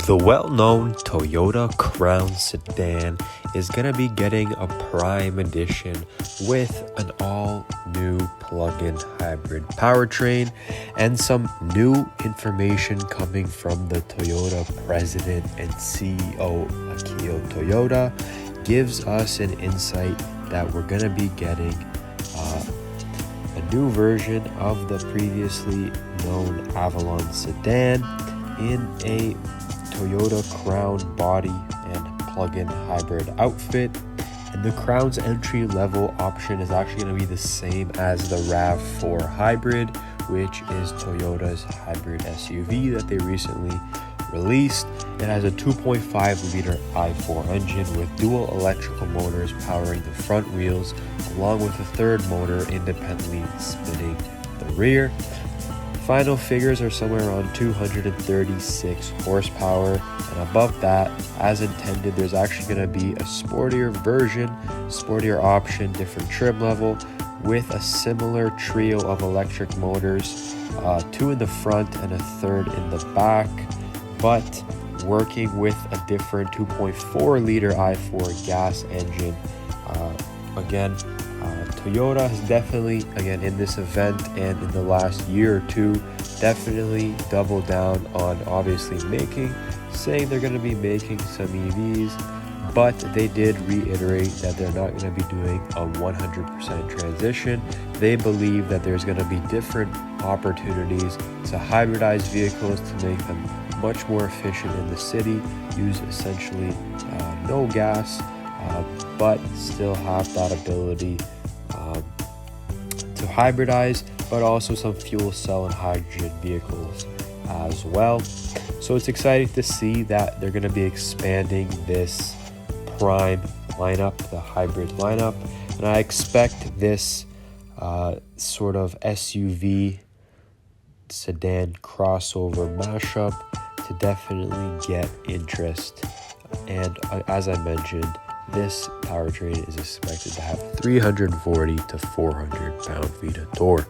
The well-known Toyota Crown sedan is going to be getting a Prime Edition with an all-new plug-in hybrid powertrain, and some new information coming from the Toyota president and CEO Akio Toyoda gives us an insight that we're going to be getting a new version of the previously known Avalon sedan in a Toyota Crown body and plug-in hybrid outfit. And the Crown's entry-level option is actually going to be the same as the RAV4 Hybrid, which is Toyota's hybrid SUV that they recently released. It has a 2.5-liter i4 engine with dual electrical motors powering the front wheels, along with a third motor independently spinning the rear. Final figures are somewhere around 236 horsepower, and above that, as intended, there's actually going to be a sportier version, sportier option, different trim level, with a similar trio of electric motors, 2 in the front and a third in the back, but working with a different 2.4-liter i4 gas engine. Toyota has definitely, again, in this event and in the last year or two, definitely doubled down on obviously saying they're going to be making some EVs, but they did reiterate that they're not going to be doing a 100% transition. They believe that there's going to be different opportunities to hybridize vehicles to make them much more efficient in the city, use essentially no gas, but still have that ability to hybridize, but also some fuel cell and hydrogen vehicles as well. So it's exciting to see that they're going to be expanding this Prime lineup, the hybrid lineup, and I expect this sort of SUV sedan crossover mashup to definitely get interest. And as I mentioned, this powertrain is expected to have 340 to 400 pound-feet of torque.